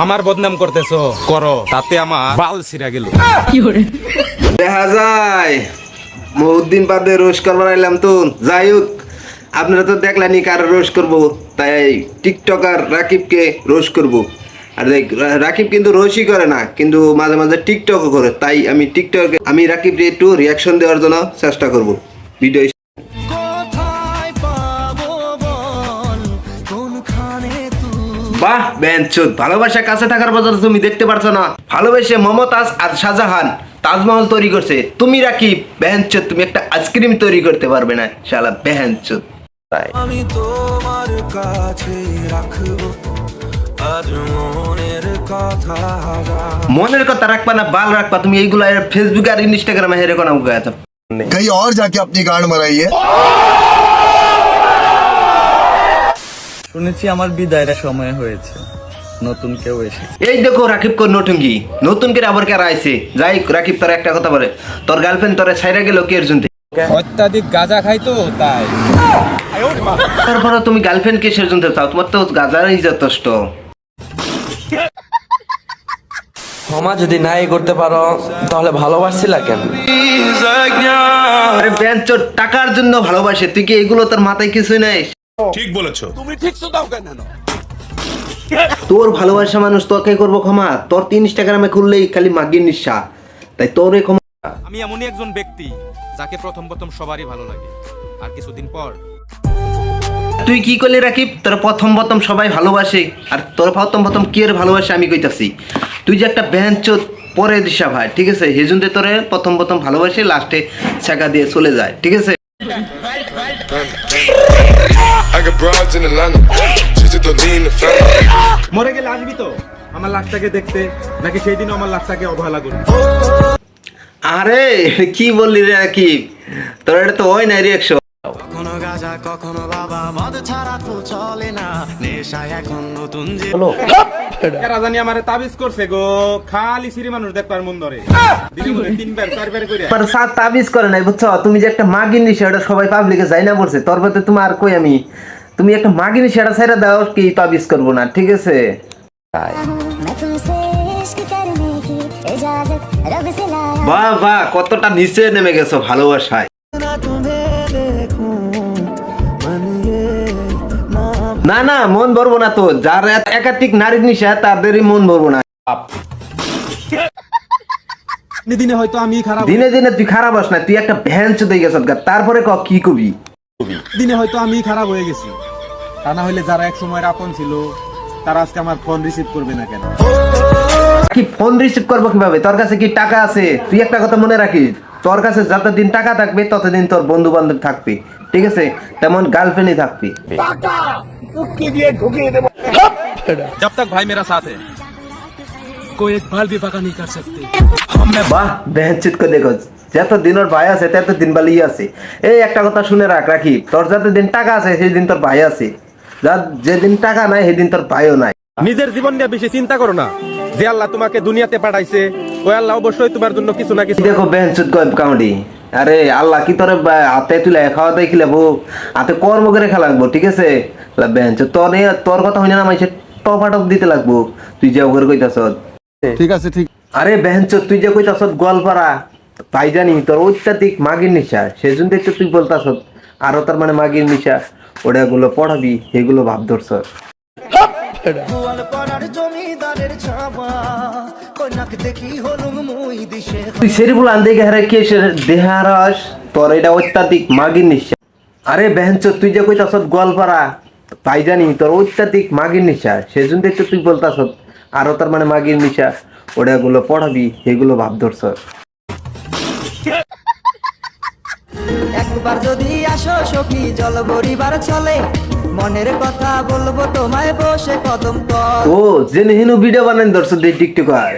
আমার বদনাম করতেছো করো, তাতে আমার বাল ছিঁড়া গেল। দেখা যায় বহুদিন বাদে রোজ করবার এলাম তো। যাই হোক, আপনারা তো দেখলেনি কার রোজ করব, তাই টিকটকার রাকিবকে রোজ করব। আর দেখ, রাকিব কিন্তু রোজই করে না, কিন্তু মাঝে মাঝে টিকটকও করে। তাই আমি রাকিবকে একটু রিয়াকশন দেওয়ার জন্য চেষ্টা করব ভিডিও। বাহ বেঞ্চুত, ভালোবাসা কাছে থাকার বদলে তুমি দেখতে পারছো না, ভালোবেসে মমতাজ আর শাহজাহান তাজমহল তৈরি করছে। তুমি রাকিব বেঞ্চুত, তুমি একটা আইসক্রিম তৈরি করতে পারবে না শালা বেঞ্চুত। আমি তোমার কাছে রাখবো আজ মনের কথা রাখবা না বাল রাখবা, তুমি এইগুলা ফেসবুক আর ইনস্টাগ্রামে হেরে কোনা গায় তো कहीं और जाके अपनी गांड मराइए। শুনেছি আমার বিদায়ের সময় হয়েছে, নতুন কেউ এসেছে। এই দেখো রাকিব কোন নতুনকি নতুন করে আবার কারা আইছে। যাই রাকিব, তোর একটা কথা বলে, তোর গার্লফ্রেন্ড তোরে ছাইরা গেল কি এর জন্য? অত্যাধিক গাঁজা খাইতো তাই। তারপরে তুমি গার্লফ্রেন্ড কে সের জন্য চাও? তোমার তো গাঁজারই যথেষ্ট। ক্ষমা যদি নাই করতে পারো তাহলে ভালোবাসছিলা কেন? আরে বেঞ্চোর, টাকার জন্য ভালোবাসে। তুই কি এগুলো তোর মাথায় কিছুই নাই? ঠিক বলেছো। তোর ভালোবাসা মানুষ তোকে করবো ক্ষমা? তোর তো ইনস্টাগ্রামে খুললেই খালি মাগির নিশা, তাই তোরে ক্ষমা। আমি এমনই একজন ব্যক্তি যাকে প্রথম প্রথম সবারই ভালো লাগে, আর কিছুদিন পর। তুই কি করলি রাকিব? তোর প্রথম প্রথম সবাই ভালোবাসে, আর তোর প্রথম প্রথম কি এর ভালোবাসে আমি কইতাছি। তুই যে একটা বেঞ্চোত পরে দিশা ভাই, ঠিক আছে? হেজুনতে তোরে প্রথম প্রথম ভালোবাসে, লাস্টে ছাকা দিয়ে চলে যায়, ঠিক আছে? মরে গেলে আসবি তো আমার লাশটাকে দেখতে, নাকি সেই দিনও আমার লাশটাকে অবহেলা করবি? আরে কি বললি রে রাকিব, তোর এটা তো হয় না রিয়াকশন। কখনো গাজা কখনো বাবা মদ ছাড়া তো চলে না নেশা এখন নতুন যে রাজানি আমারে তাবিজ করছে গো, খালি সিরি মানুষ দেখবার মন ধরে। দিনে মনে 3বার 4বার করে पर साथ ताबिज করে নাই, বুঝছো? তুমি যে একটা মাগির নিশা, এটা সবাই পাবলিকে যাই না বলছে। তোর মধ্যে তুমি আর কই আমি, তুমি একটা মাগির নিশাটা ছাইরা দাও, কি তাবিজ করব না, ঠিক আছে? বাহ বাহ, কতটা নিচে নেমে গেছো ভালোবাসায়। না না, মন ভরবো না তো। যার একাধিক নারীর নিশা তাদেরই মন ভরবো না। দিনে হয়তো আমি খারাপ, দিনে দিনে তুই খারাপ হস না, তুই একটা ভ্যান চুদে গেছ। তারপরে কি কবি? দিনে হয়তো আমি খারাপ হয়ে গেছি, তা না হলে যারা এক সময় আপন ছিল তারা আজকে আমার ফোন রিসিভ করবে না কেন? কি ফোন রিসিভ করবো কিভাবে? তোর কাছে কি টাকা আছে? তুই একটা কথা মনে রাখিস, তোর কাছে যতদিন টাকা থাকবে ততদিন তোর বন্ধু বান্ধব থাকবে, ঠিক আছে? তেমন গার্লফ্রেন্ডই থাকবে। जब तक भाई मेरा साथ है कोई एक बाल भी बाका नहीं कर सकते। বাহ বেঞ্চিত করে দেখো, যত দিন ওর ভাই আছে তত দিন বালি আছে। এই একটা কথা শুনে রাখি, তোর যত দিন টাকা আছে সেই দিন তোর ভাই আছে, যেদিন টাকা নাই সেদিন তোর ভাইও নাই। নিজের জীবন নিয়ে বেশি চিন্তা করো না, যে আল্লাহ তোমাকে দুনিয়াতে পাঠাইছে ওই আল্লাহ অবশ্যই তোমার জন্য কিছু না কিছু। দেখো বেঞ্চিত কাউন্ডি, আরে আল্লাহ কি তোর হাতে তুলে খাওয়া দাই খিলাবো, হাতে কর্ম করে খেলা লাগবো, ঠিক আছে? বেঞ্চিত তোর কথা হইনা না, মাইসে টপাটপ দিতে লাগবো। তুই যে ওকে কইতাছ, ঠিক আছে ঠিক। আরে বেঞ্চিত তুই যে কইতাছ গোয়ালপাড়া, তাই জানি তোর অত্যাধিক মাগির নিশা, সেজন্য তো তুই বলতাছ আরো তার মানে মাগির নিশা। ওটা গুলো পড়াবি, এগুলো ভাব ধরছ। তুই সেরিবুল আন্দে গেহারে কে দেহারাস, তোর এটা অত্যাধিক মাগির নিশা। আরে বেঞ্চিত তুই যে কইতাছ গোয়ালপাড়া, তাই জানি তোর অত্যাধিক মাগির নিশা, সেজন্য তো তুই বলতাছ আরো তার মানে মাগির নিশা। ওটা গুলো পড়াবি, এগুলো ভাব ধরছ। একবার যদি আসো সখী জল ভরিবার চলে, মনের কথা বলবো তোমায় বসে কদম তল। ও জেনে হিনু ভিডিও বানান ধরছ দে টিকটকার,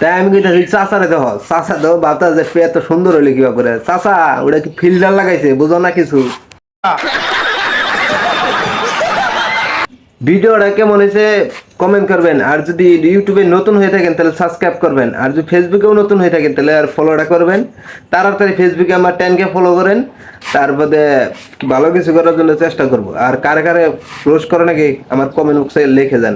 তাই আমি কইতাছি চাচারে দেখো, চাচা দেখো বাতা যে এত সুন্দর হইলে কিবা করে। চাচা ওটা কি ফিল্টার লাগাইছে, বুঝো না কিছু? ভিডিওটা কেমন হয়েছে কমেন্ট করবেন, আর যদি ইউটিউবে নতুন হয়ে থাকেন তাহলে সাবস্ক্রাইব করবেন, আর যদি ফেসবুকেও নতুন হয়ে থাকেন তাহলে আর ফলোটা করবেন। তাড়াতাড়ি ফেসবুকে আমার 10K ফলো করেন, তারপরে ভালো কিছু করার জন্য চেষ্টা করব। আর কারে কারে রোস্ট করে নাকি আমার কমেন্ট বক্সে লিখে যান।